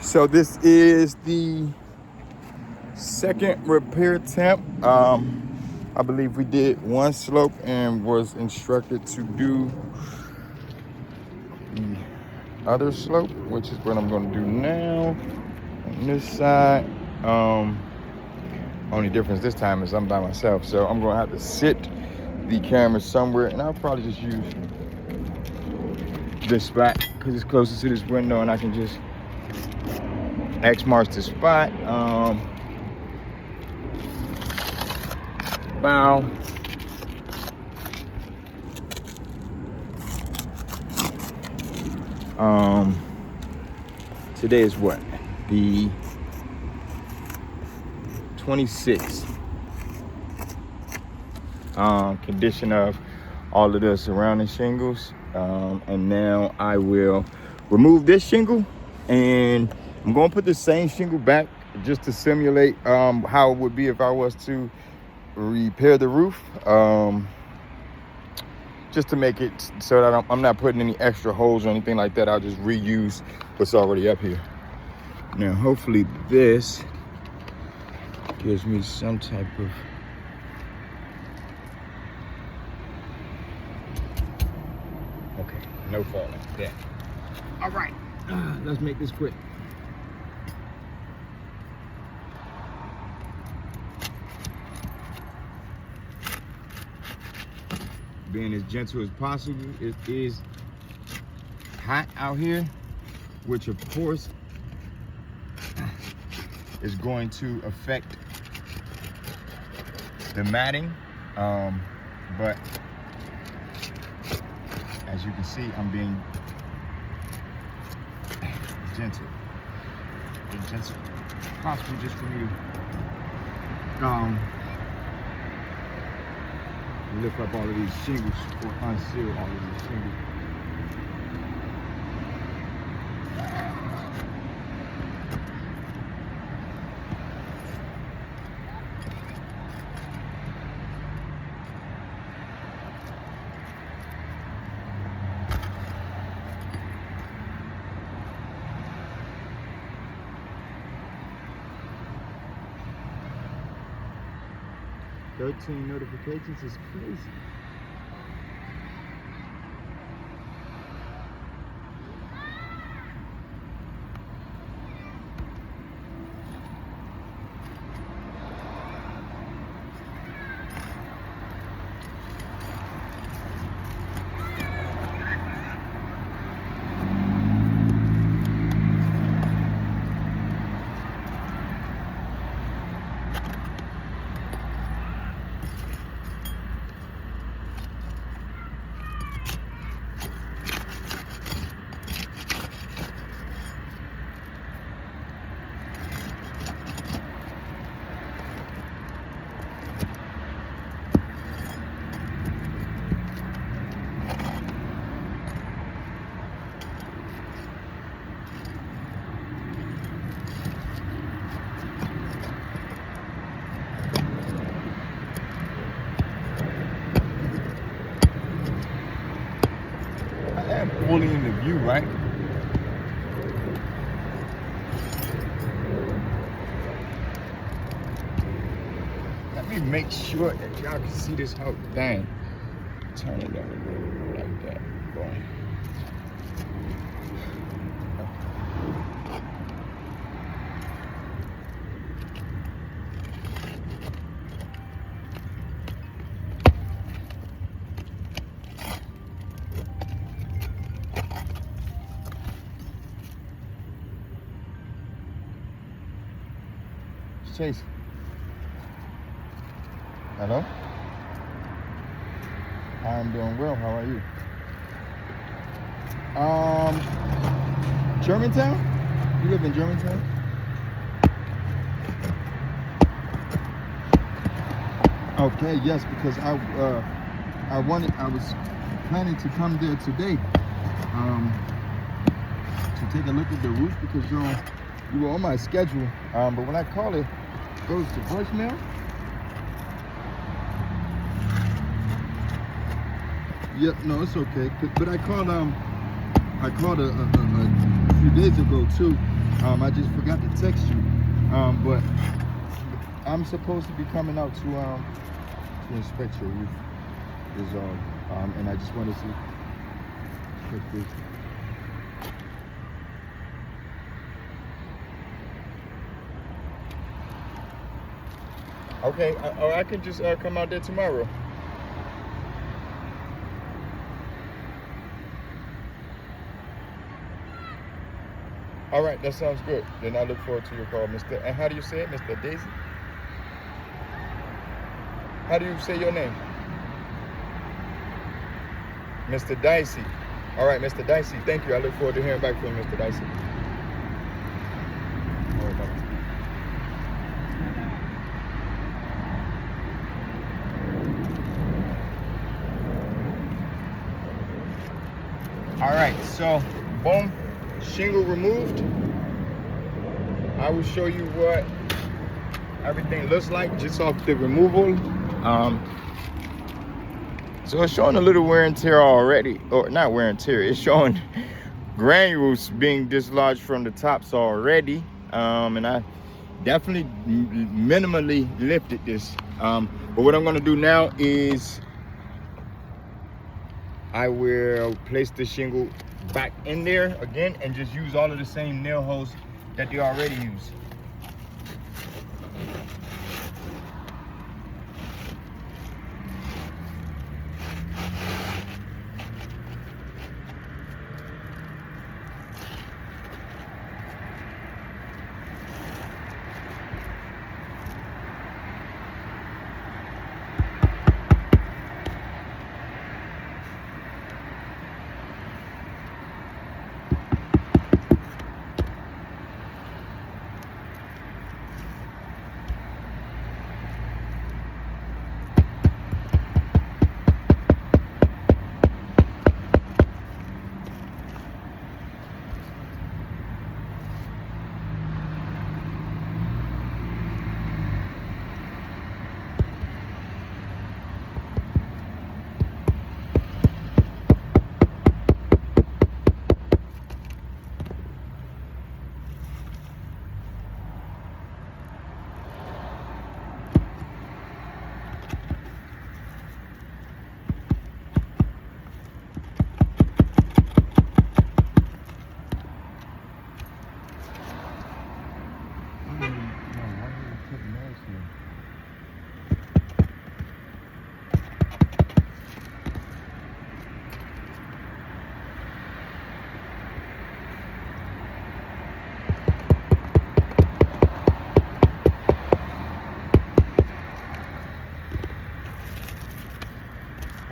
So this is the second repair attempt. I believe we did one slope and was instructed to do the other slope, which is what I'm going to do now on this side. Only difference this time is I'm by myself, so I'm going to have to sit the camera somewhere, and I'll probably just use this spot because it's closest to this window, and I can just X marks the spot. Bow. Today is what? The 26th. Condition of all of the surrounding shingles. And now I will remove this shingle, and I'm going to put the same shingle back just to simulate how it would be if I was to repair the roof. Just to make it so that I'm not putting any extra holes or anything like that. I'll just reuse what's already up here. Now, hopefully this gives me some type of no falling. Yeah. All right. Let's make this quick. Being as gentle as possible. It is hot out here, which of course is going to affect the matting. But as you can see, I'm being gentle. As gentle as possible, just for me to lift up all of these shingles or unseal all of these shingles. "13 notifications is crazy." Fully in the view, right? Let me make sure that y'all can see this whole thing. Turn it over like that. Boom. Chase. Hello? I'm doing well. How are you? Germantown? You live in Germantown? Okay, yes, because I was planning to come there today to take a look at the roof because you were on my schedule. But when I call it goes to voicemail. Yep, no, it's okay. But I called a few days ago too, I just forgot to text you. But I'm supposed to be coming out to inspect your roof is all. And I just want to see if this. Okay, or I can just come out there tomorrow. All right, that sounds good. Then I look forward to your call, Mr. And how do you say it, Mr. Daisy? How do you say your name? Mr. Dicey. All right, Mr. Dicey, thank you. I look forward to hearing back from you, Mr. Dicey. All right, bye-bye. All right, so boom, shingle removed. I will show you what everything looks like just off the removal. So it's showing a little wear and tear already, or not wear and tear, it's showing granules being dislodged from the tops already. And I definitely minimally lifted this. But what I'm gonna do now is I will place the shingle back in there again and just use all of the same nail holes that they already use.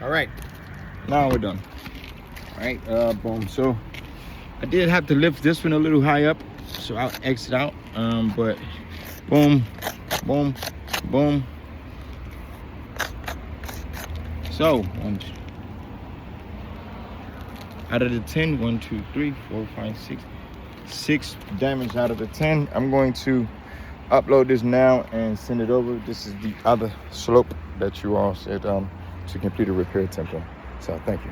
All right, now we're done. All right, boom. So I did have to lift this one a little high up, so I'll exit out. But boom, boom, boom. So out of the 10, 1, 2, 3, 4, 5, 6 damage out of the 10. I'm going to upload this now and send it over. This is the other slope that you all said to complete a repair template. So thank you.